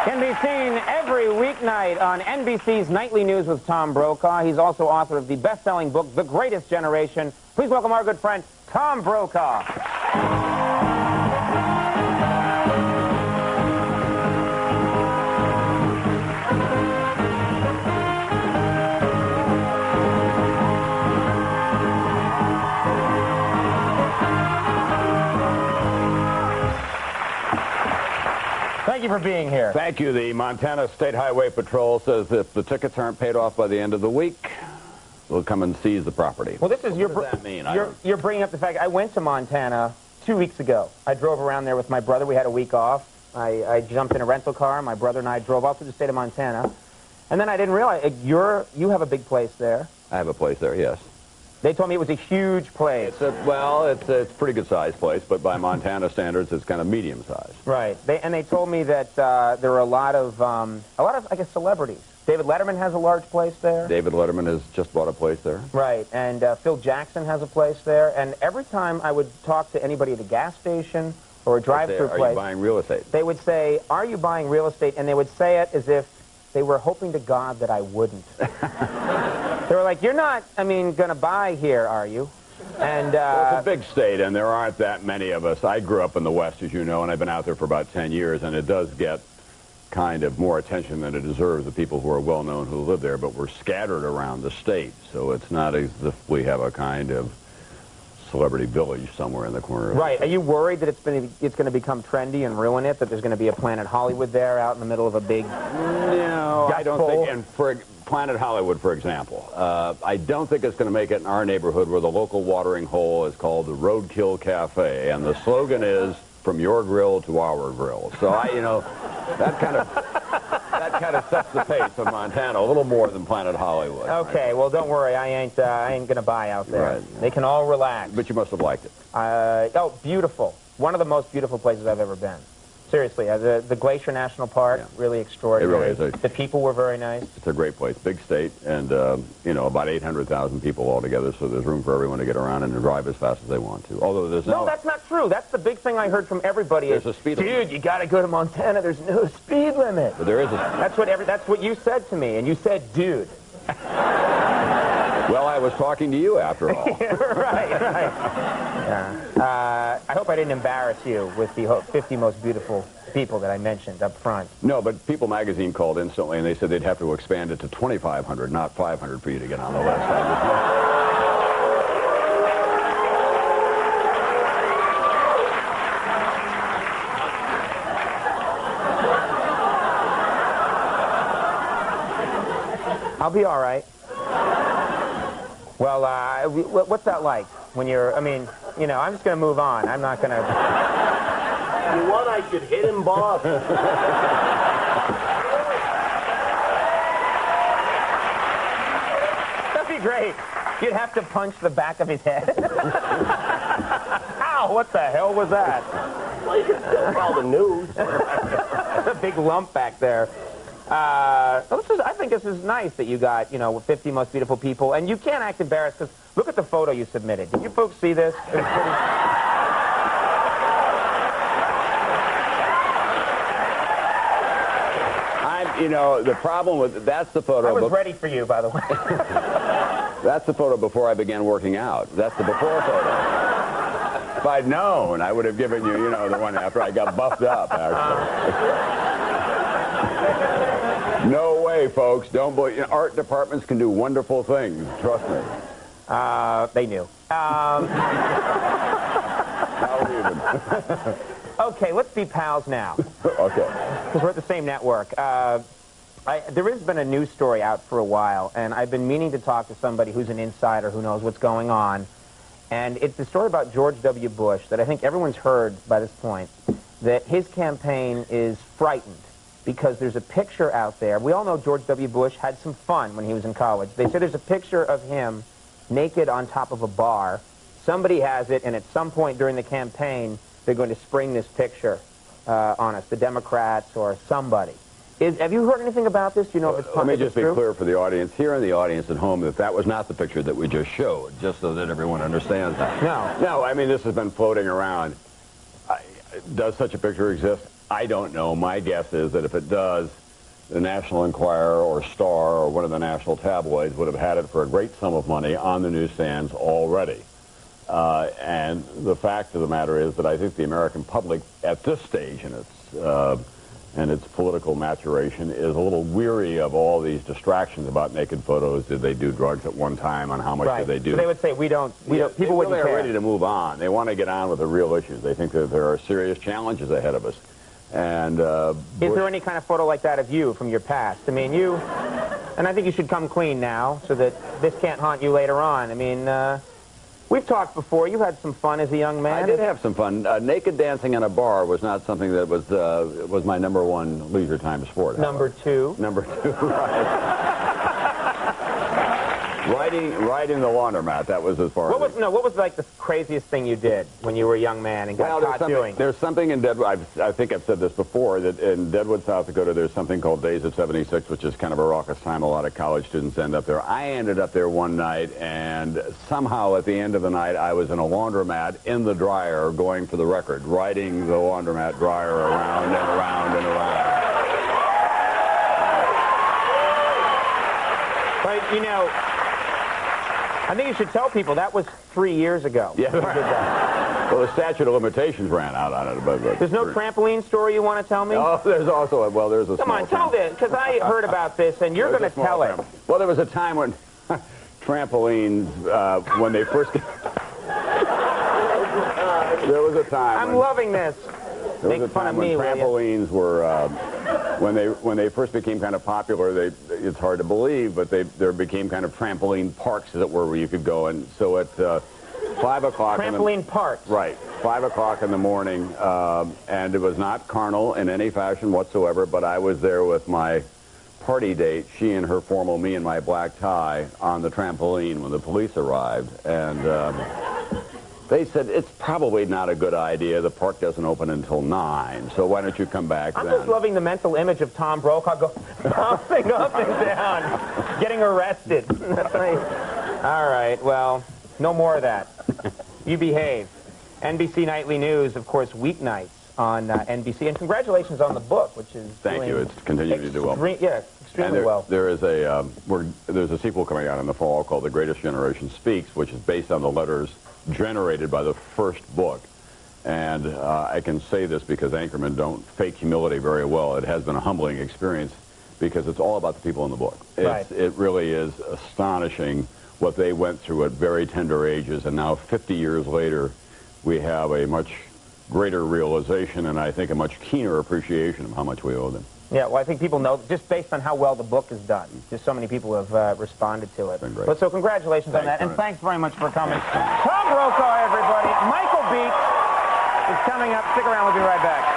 Can be seen every weeknight on NBC's Nightly News with Tom Brokaw. He's also author of the best-selling book, The Greatest Generation. Please welcome our good friend, Tom Brokaw. Thank you for being here. Thank you. The Montana State Highway Patrol says if the tickets aren't paid off by the end of the week, they'll come and seize the property. Well, this is what does that mean? You're bringing up the fact I went to Montana 2 weeks ago. I drove around there with my brother. We had a week off. I jumped in a rental car. My brother and I drove off to the state of Montana. And then I didn't realize, you have a big place there. I have a place there, yes. They told me it was a huge place. It's a pretty good-sized place, but by Montana standards, it's kind of medium-sized. Right. They told me that there are a lot of I guess celebrities. David Letterman has a large place there. David Letterman has just bought a place there. Right. And Phil Jackson has a place there. And every time I would talk to anybody at a gas station or a drive-through place, are you buying real estate? They would say, "Are you buying real estate?" And they would say it as if they were hoping to God that I wouldn't. They were like, "You're not, going to buy here, are you?" And well, it's a big state, and there aren't that many of us. I grew up in the West, as you know, and I've been out there for about 10 years, and it does get kind of more attention than it deserves, the people who are well-known who live there, but we're scattered around the state, so it's not as if we have a kind of celebrity village somewhere in the corner. Right. Are you worried that it's going to become trendy and ruin it, that there's going to be a Planet Hollywood there out in the middle of a big... No, I don't think, and for Planet Hollywood, for example, I don't think it's going to make it in our neighborhood where the local watering hole is called the Roadkill Cafe, and the slogan is, from your grill to our grill. So, that kind of sets the pace of Montana a little more than Planet Hollywood. Okay, well, don't worry. I ain't going to buy out there. Right. They can all relax. But you must have liked it. Oh, beautiful. One of the most beautiful places I've ever been. Seriously, the Glacier National Park, really extraordinary. It really is. The people were very nice. It's a great place, big state, and, about 800,000 people altogether, so there's room for everyone to get around and drive as fast as they want to. Although there's no, that's not true. That's the big thing I heard from everybody. There's a speed limit. Dude, you got to go to Montana. There's no speed limit. But there is a... That's what you said to me, and you said, dude. Well, I was talking to you, after all. Right. Yeah. I hope I didn't embarrass you with the 50 most beautiful people that I mentioned up front. No, but People magazine called instantly, and they said they'd have to expand it to 2,500, not 500 for you to get on the list. I'll be all right. Well, what's that like when you're, I'm just going to move on. I'm not going to... You want I should hit him, boss? That'd be great. You'd have to punch the back of his head. Ow, what the hell was that? Well, you can still call the news. A big lump back there. I think this is nice that you got, 50 most beautiful people, and you can't act embarrassed because look at the photo you submitted. Did you folks see this? It was pretty... the problem with that's the photo. I was ready for you, by the way. That's the photo before I began working out. That's the before photo. If I'd known, I would have given you, the one after I got buffed up, actually. No way, folks. Don't believe. Art departments can do wonderful things. Trust me. They knew. How even? Okay, let's be pals now. Okay. Because we're at the same network. There has been a news story out for a while, and I've been meaning to talk to somebody who's an insider who knows what's going on. And it's the story about George W. Bush that I think everyone's heard by this point, that his campaign is frightened because there's a picture out there. We all know George W. Bush had some fun when he was in college. They say there's a picture of him naked on top of a bar. Somebody has it, and at some point during the campaign, they're going to spring this picture on us, the Democrats or somebody. Have you heard anything about this? Do you know if it's true? Let me just be clear for the audience, here in the audience at home, that was not the picture that we just showed, just so that everyone understands that. No. No, this has been floating around. Does such a picture exist? I don't know. My guess is that if it does, the National Enquirer or Star or one of the national tabloids would have had it for a great sum of money on the newsstands already. And the fact of the matter is that I think the American public at this stage in its political maturation is a little weary of all these distractions about naked photos. Did they do drugs at one time, and how much did they do? So they would say we don't. People wouldn't care. They're ready to move on. They want to get on with the real issues. They think that there are serious challenges ahead of us. And is there any kind of photo like that of you from your past? I mean, and I think you should come clean now so that this can't haunt you later on. I mean, we've talked before. You had some fun as a young man. I did have some fun. Naked dancing in a bar was not something that was my #1 leisure time sport. Number two, right. Riding the laundromat, that was as far as... What was like the craziest thing you did when you were a young man and got caught doing? There's something in Deadwood, I think I've said this before, that in Deadwood, South Dakota, there's something called Days of 76, which is kind of a raucous time. A lot of college students end up there. I ended up there one night, and somehow at the end of the night, I was in a laundromat in the dryer going for the record, riding the laundromat dryer around and around and around. But, you know... I think you should tell people that was 3 years ago. Yeah. Well, the statute of limitations ran out on it. But there's no trampoline story you want to tell me? Oh, there's also, there's a Come on, tell this, because I heard about this, and you're going to tell it. Well, there was a time when trampolines, when they first... There was a time I'm loving this. There was a time when trampolines were... When they first became kind of popular, it's hard to believe, but there became kind of trampoline parks, as it were, where you could go. And so at 5 o'clock... Trampoline parks. Right. 5 o'clock in the morning, and it was not carnal in any fashion whatsoever, but I was there with my party date, she in her formal, me in my black tie, on the trampoline when the police arrived. And... they said, it's probably not a good idea. The park doesn't open until 9, so why don't you come back then? I'm just loving the mental image of Tom Brokaw bouncing up and down, getting arrested. That's nice. All right, well, no more of that. You behave. NBC Nightly News, of course, weeknights on NBC. And congratulations on the book, which is Thank you. It's continuing to do well. Yeah, extremely well. There is there's a sequel coming out in the fall called The Greatest Generation Speaks, which is based on the letters generated by the first book. And I can say this because anchormen don't fake humility very well. It has been a humbling experience because it's all about the people in the book. It really is astonishing what they went through at very tender ages, and now 50 years later we have a much greater realization and I think a much keener appreciation of how much we owe them. Yeah, well, I think people know, just based on how well the book is done. Just so many people have responded to it. But so congratulations on that, and thanks very much for coming. Tom Brokaw, everybody. Michael Beach is coming up. Stick around, we'll be right back.